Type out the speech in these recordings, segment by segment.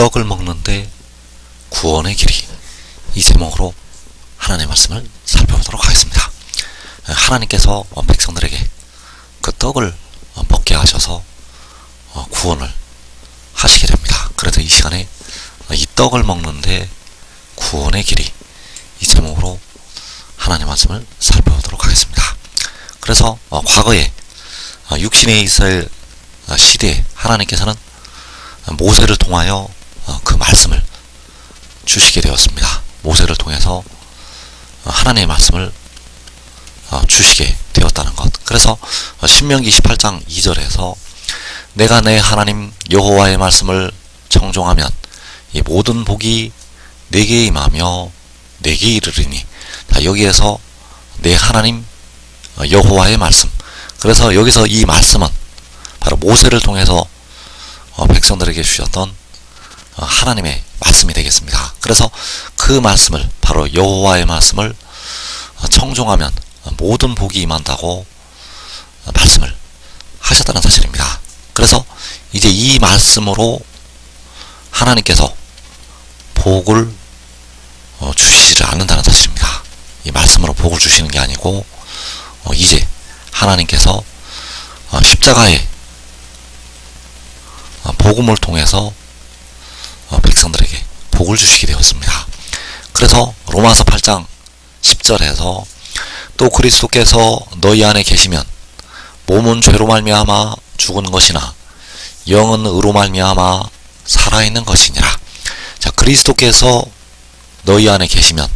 떡을 먹는데 구원의 길이, 이 제목으로 하나님의 말씀을 살펴보도록 하겠습니다. 하나님께서 백성들에게 그 떡을 먹게 하셔서 구원을 하시게 됩니다. 그래서 이 시간에 이 떡을 먹는데 구원의 길이, 이 제목으로 하나님의 말씀을 살펴보도록 하겠습니다. 그래서 과거에 육신의 이스라엘 시대에 하나님께서는 모세를 통하여 그 말씀을 주시게 되었습니다. 모세를 통해서 하나님의 말씀을 주시게 되었다는 것. 그래서 신명기 18장 2절에서 내가 내 하나님 여호와의 말씀을 청종하면 이 모든 복이 내게 임하며 내게 이르리니, 여기에서 내 하나님 여호와의 말씀, 그래서 여기서 이 말씀은 바로 모세를 통해서 백성들에게 주셨던 하나님의 말씀이 되겠습니다. 그래서 그 말씀을, 바로 여호와의 말씀을 청종하면 모든 복이 임한다고 말씀을 하셨다는 사실입니다. 그래서 이제 이 말씀으로 하나님께서 복을 주시지를 않는다는 사실입니다. 이 말씀으로 복을 주시는 게 아니고 이제 하나님께서 십자가의 복음을 통해서 백성들에게 복을 주시게 되었습니다. 그래서 로마서 8장 10절에서 또 그리스도께서 너희 안에 계시면 몸은 죄로 말미암아 죽은 것이나 영은 의로 말미암아 살아있는 것이니라. 자, 그리스도께서 너희 안에 계시면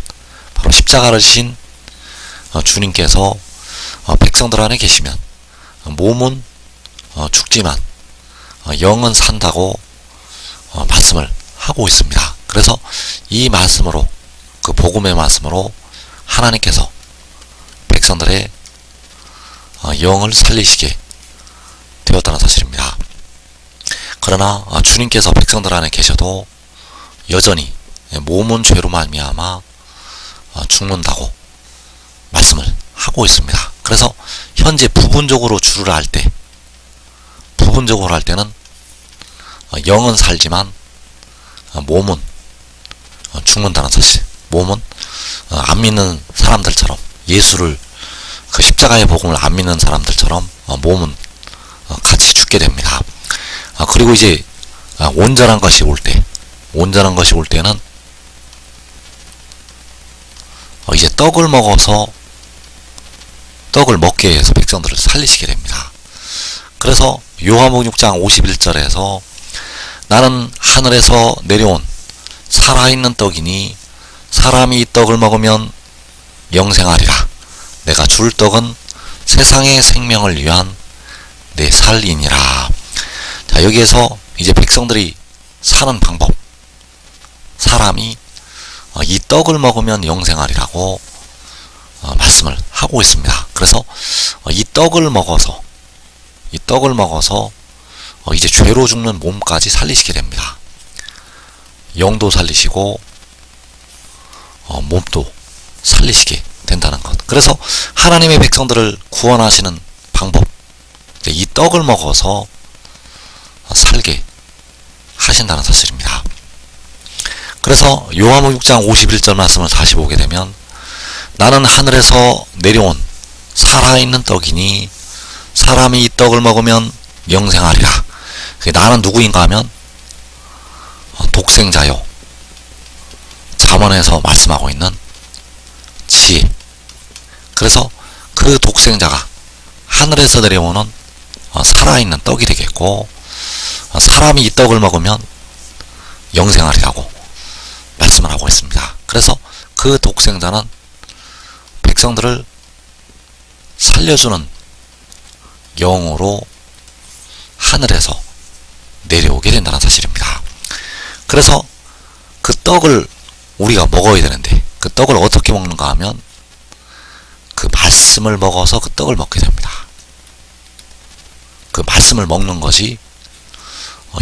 바로 십자가를 지신 주님께서 백성들 안에 계시면 몸은 죽지만 영은 산다고 말씀을 하고 있습니다. 그래서 이 말씀으로, 그 복음의 말씀으로 하나님께서 백성들의 영을 살리시게 되었다는 사실입니다. 그러나 주님께서 백성들 안에 계셔도 여전히 몸은 죄로 말미암아 죽는다고 말씀을 하고 있습니다. 그래서 현재 부분적으로 주를 알 때, 부분적으로 할 때는 영은 살지만 몸은 죽는다는 사실. 몸은 안 믿는 사람들처럼, 예수를, 그 십자가의 복음을 안 믿는 사람들처럼 몸은 같이 죽게 됩니다. 그리고 이제 온전한 것이 올 때, 온전한 것이 올 때는 이제 떡을 먹어서, 떡을 먹게 해서 백성들을 살리시게 됩니다. 그래서 요한복음 6장 51절에서 나는 하늘에서 내려온 살아있는 떡이니 사람이 이 떡을 먹으면 영생하리라. 내가 줄 떡은 세상의 생명을 위한 내 살이니라. 자, 여기에서 이제 백성들이 사는 방법, 사람이 이 떡을 먹으면 영생하리라고 말씀을 하고 있습니다. 그래서 이 떡을 먹어서 이제 죄로 죽는 몸까지 살리시게 됩니다. 영도 살리시고 몸도 살리시게 된다는 것. 그래서 하나님의 백성들을 구원하시는 방법, 이 떡을 먹어서 살게 하신다는 사실입니다. 그래서 요한복음 6장 51절 말씀을 다시 보게 되면 나는 하늘에서 내려온 살아있는 떡이니 사람이 이 떡을 먹으면 영생하리라. 나는 누구인가 하면 독생자요, 잠언에서 말씀하고 있는 지혜. 그래서 그 독생자가 하늘에서 내려오는 살아있는 떡이 되겠고, 사람이 이 떡을 먹으면 영생하리라고 말씀을 하고 있습니다. 그래서 그 독생자는 백성들을 살려주는 영으로 하늘에서 내려오게 된다는 사실입니다. 그래서 그 떡을 우리가 먹어야 되는데, 그 떡을 어떻게 먹는가 하면 그 말씀을 먹어서 그 떡을 먹게 됩니다. 그 말씀을 먹는 것이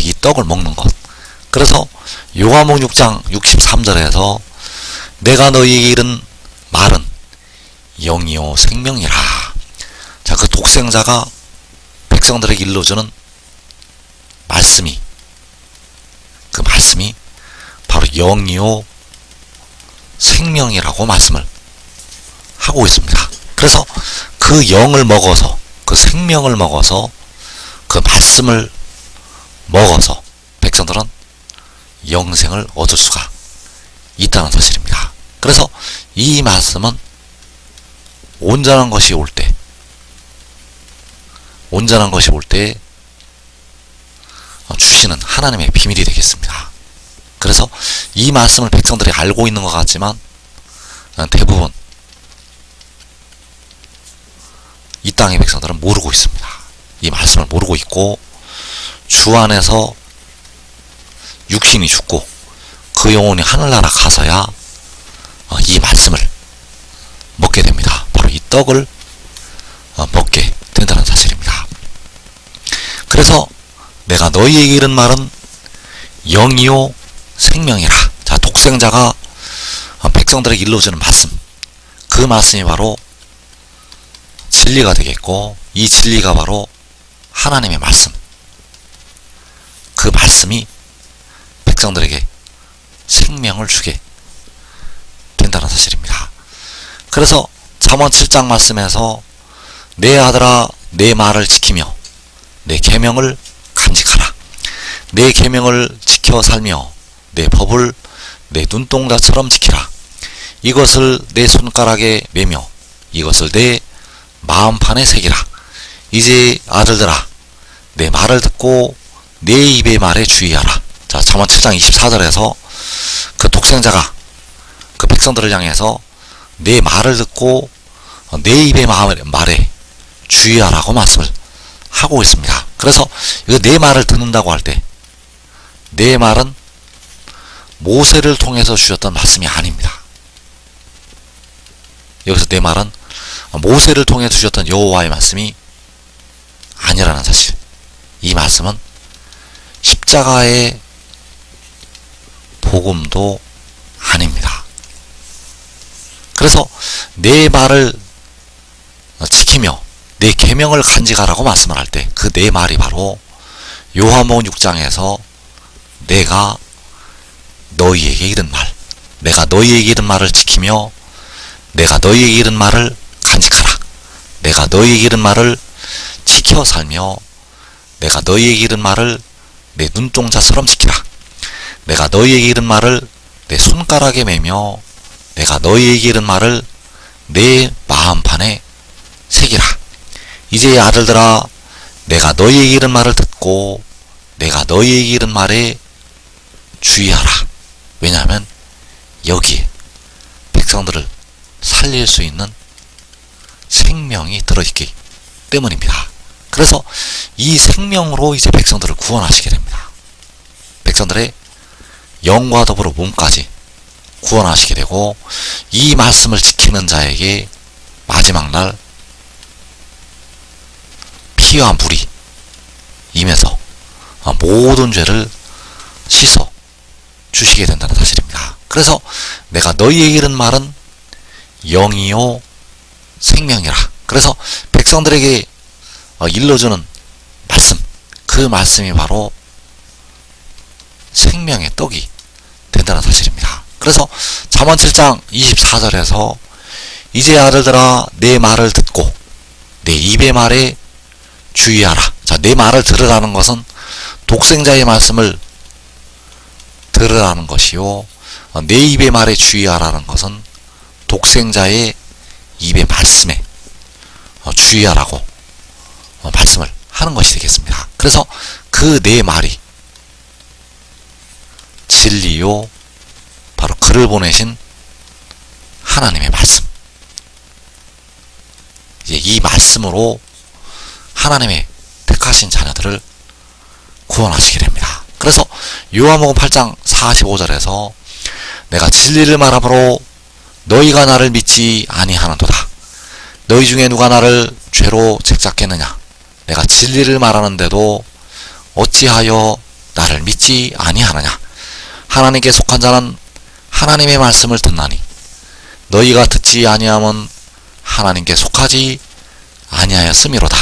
이 떡을 먹는 것. 그래서 요한복음 6장 63절에서 내가 너희에게 이른 말은 영이요 생명이라. 자, 그 독생자가 백성들에게 일러주는 말씀이, 그 말씀 말씀이 바로 영이요 생명이라고 말씀을 하고 있습니다. 그래서 그 영을 먹어서, 그 생명을 먹어서, 그 말씀을 먹어서 백성들은 영생을 얻을 수가 있다는 사실입니다. 그래서 이 말씀은 온전한 것이 올 때, 온전한 것이 올 때 주시는 하나님의 비밀이 되겠습니다. 그래서 이 말씀을 백성들이 알고 있는 것 같지만 대부분 이 땅의 백성들은 모르고 있습니다. 이 말씀을 모르고 있고 주 안에서 육신이 죽고 그 영혼이 하늘나라 가서야 이 말씀을 먹게 됩니다. 바로 이 떡을 먹게 된다는 사실입니다. 그래서 내가 너희에게 이른 말은 영이요 생명이라. 자, 독생자가 백성들에게 일러주는 말씀, 그 말씀이 바로 진리가 되겠고, 이 진리가 바로 하나님의 말씀, 그 말씀이 백성들에게 생명을 주게 된다는 사실입니다. 그래서 잠언 7장 말씀에서 내 아들아 내 말을 지키며 내 계명을 간직하라. 내 계명을 지켜 살며 내 법을 내 눈동자처럼 지키라. 이것을 내 손가락에 매며 이것을 내 마음판에 새기라. 이제 아들들아 내 말을 듣고 내 입의 말에 주의하라. 자, 잠언 7장 24절에서 그 독생자가 그 백성들을 향해서 내 말을 듣고 내 입의 말에 주의하라고 말씀을 하고 있습니다. 그래서 이거 내 말을 듣는다고 할 때 내 말은 모세를 통해서 주셨던 말씀이 아닙니다. 여기서 내 말은 모세를 통해 주셨던 여호와의 말씀이 아니라는 사실. 이 말씀은 십자가의 복음도 아닙니다. 그래서 내 말을 지키며 내 계명을 간직하라고 말씀을 할 때 그 내 말이 바로 요한복음 6장에서 내가 너희에게 이른 말, 내가 너희에게 이른 말을 지키며 내가 너희에게 이른 말을 간직하라. 내가 너희에게 이른 말을 지켜 살며 내가 너희에게 이른 말을 내 눈동자처럼 지키라. 내가 너희에게 이른 말을 내 손가락에 매며 내가 너희에게 이른 말을 내 마음판에 새기라. 이제 아들들아 내가 너희에게 이른 말을 듣고 내가 너희에게 이른 말에 주의하라. 왜냐하면 여기에 백성들을 살릴 수 있는 생명이 들어있기 때문입니다. 그래서 이 생명으로 이제 백성들을 구원하시게 됩니다. 백성들의 영과 더불어 몸까지 구원하시게 되고 이 말씀을 지키는 자에게 마지막 날 피와 물이 임해서 모든 죄를 씻어 주시게 된다는 사실입니다. 그래서 내가 너희에게 이른 말은 영이요 생명이라. 그래서 백성들에게 일러주는 말씀, 그 말씀이 바로 생명의 떡이 된다는 사실입니다. 그래서 잠언 7장 24절에서 이제 아들들아 내 말을 듣고 내 입의 말에 주의하라. 자, 내 말을 들으라는 것은 독생자의 말씀을 들으라는 것이요, 내 입의 말에 주의하라는 것은 독생자의 입의 말씀에 주의하라고 말씀을 하는 것이 되겠습니다. 그래서 그 내 말이 진리요, 바로 그를 보내신 하나님의 말씀. 이제 이 말씀으로 하나님의 택하신 자녀들을 구원하시게 됩니다. 그래서 요한복음 8장 45절에서 내가 진리를 말함으로 너희가 나를 믿지 아니하는도다. 너희 중에 누가 나를 죄로 책잡겠느냐. 내가 진리를 말하는데도 어찌하여 나를 믿지 아니하느냐. 하나님께 속한 자는 하나님의 말씀을 듣나니 너희가 듣지 아니함은 하나님께 속하지 아니하였음이로다.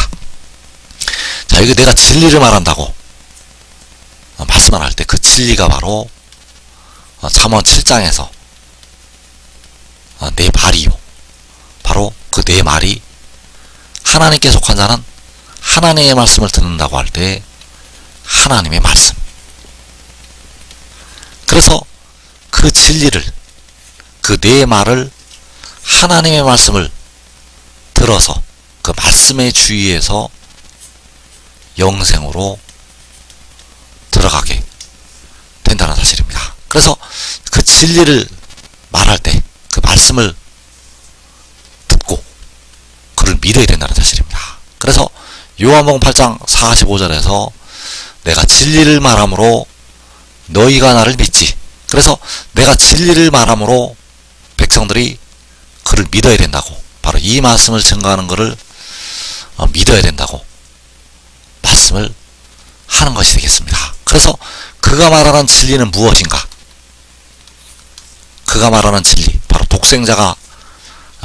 자, 여기 내가 진리를 말한다고 말씀을 할 때 그 진리가 바로 잠언 7장에서 내 말이요. 바로 그 내 말이 하나님께 속한 자는 하나님의 말씀을 듣는다고 할 때 하나님의 말씀. 그래서 그 진리를, 그 내 말을 하나님의 말씀을 들어서 그 말씀의 주위에서 영생으로 들어가게 된다는 사실입니다. 그래서 그 진리를 말할 때 그 말씀을 듣고 그를 믿어야 된다는 사실입니다. 그래서 요한복음 8장 45절에서 내가 진리를 말함으로 너희가 나를 믿지. 그래서 내가 진리를 말함으로 백성들이 그를 믿어야 된다고, 바로 이 말씀을 증거하는 것을 믿어야 된다고 말씀을 하는 것이 되겠습니다. 그래서 그가 말하는 진리는 무엇인가? 그가 말하는 진리, 바로 독생자가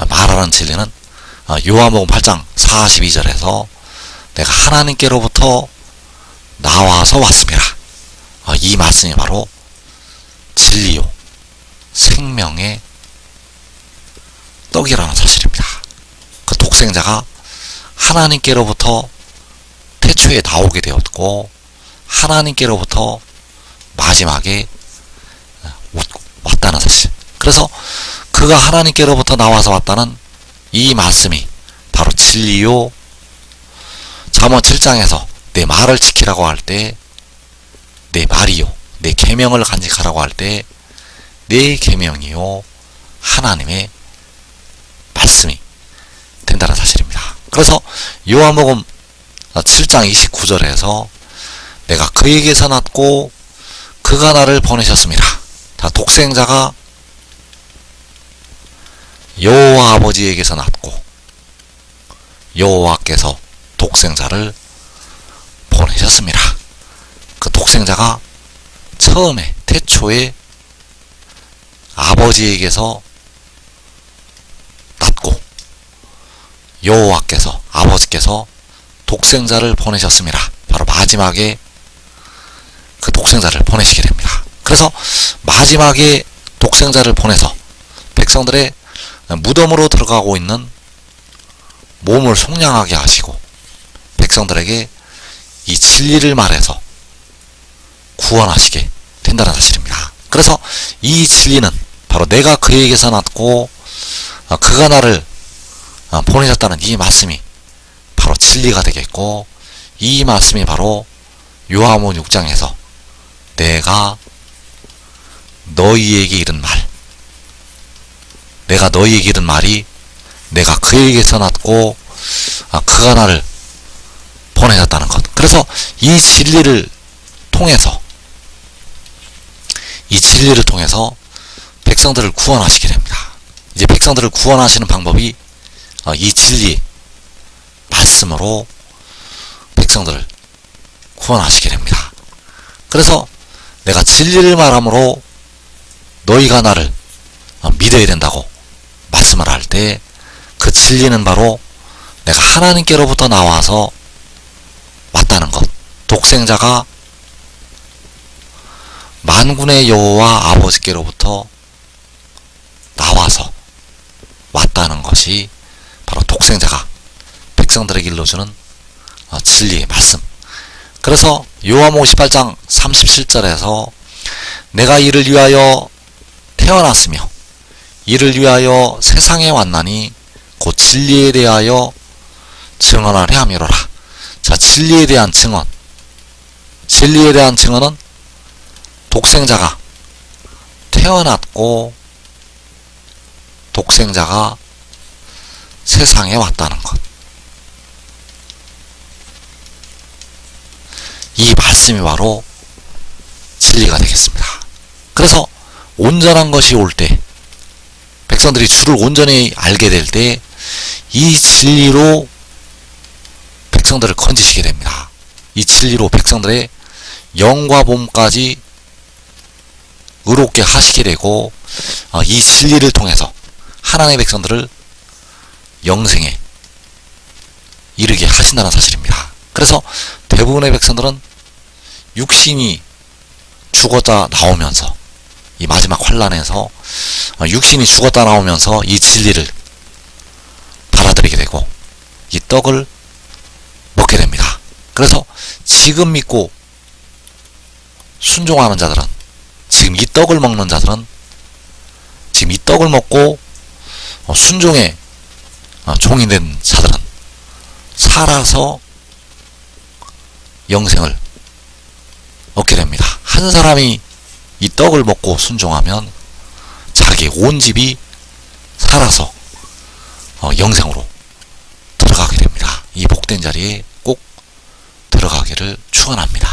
말하는 진리는 요한복음 8장 42절에서 내가 하나님께로부터 나와서 왔습니다. 이 말씀이 바로 진리요 생명의 떡이라는 사실입니다. 그 독생자가 하나님께로부터 태초에 나오게 되었고 하나님께로부터 마지막에 왔다는 사실. 그래서 그가 하나님께로부터 나와서 왔다는 이 말씀이 바로 진리요, 잠언 7장에서 내 말을 지키라고 할 때 내 말이요, 내 계명을 간직하라고 할 때 내 계명이요 하나님의 말씀이 된다는 사실입니다. 그래서 요한복음 7장 29절에서 내가 그에게서 났고 그가 나를 보내셨습니다. 자, 독생자가 여호와 아버지에게서 났고 여호와께서 독생자를 보내셨습니다. 그 독생자가 처음에 태초에 아버지에게서 났고 여호와께서, 아버지께서 독생자를 보내셨습니다. 바로 마지막에 그 독생자를 보내시게 됩니다. 그래서 마지막에 독생자를 보내서 백성들의 무덤으로 들어가고 있는 몸을 속량하게 하시고 백성들에게 이 진리를 말해서 구원하시게 된다는 사실입니다. 그래서 이 진리는 바로 내가 그에게서 났고 그가 나를 보내셨다는 이 말씀이 바로 진리가 되겠고, 이 말씀이 바로 요한복음 6장에서 내가 너희에게 이른 말, 내가 너희에게 이른 말이 내가 그에게서 났고 그가 나를 보내셨다는 것. 그래서 이 진리를 통해서 백성들을 구원하시게 됩니다. 이제 백성들을 구원하시는 방법이 이 진리 말씀으로 백성들을 구원하시게 됩니다. 그래서 내가 진리를 말함으로 너희가 나를 믿어야 된다고 말씀을 할 때 그 진리는 바로 내가 하나님께로부터 나와서 왔다는 것, 독생자가 만군의 여호와 아버지께로부터 나와서 왔다는 것이 바로 독생자가 백성들에게 일러주는 진리의 말씀. 그래서 요한복음 18장 37절에서 내가 이를 위하여 태어났으며 이를 위하여 세상에 왔나니 곧 진리에 대하여 증언하려 함이로라. 자, 진리에 대한 증언. 진리에 대한 증언은 독생자가 태어났고 독생자가 세상에 왔다는 것. 이 말씀이 바로 진리가 되겠습니다. 그래서 온전한 것이 올 때, 백성들이 주를 온전히 알게 될 때 이 진리로 백성들을 건지시게 됩니다. 이 진리로 백성들의 영과 몸까지 의롭게 하시게 되고 이 진리를 통해서 하나님의 백성들을 영생에 이르게 하신다는 사실입니다. 그래서 대부분의 백성들은 육신이 죽었다 나오면서 이 마지막 환란에서 육신이 죽었다 나오면서 이 진리를 받아들이게 되고 이 떡을 먹게 됩니다. 그래서 지금 믿고 순종하는 자들은, 지금 이 떡을 먹는 자들은, 지금 이 떡을 먹고 순종의 종이 된 자들은 살아서 영생을 얻게 됩니다. 한 사람이 이 떡을 먹고 순종하면 자기 온 집이 살아서 영생으로 들어가게 됩니다. 이 복된 자리에 꼭 들어가기를 축원합니다.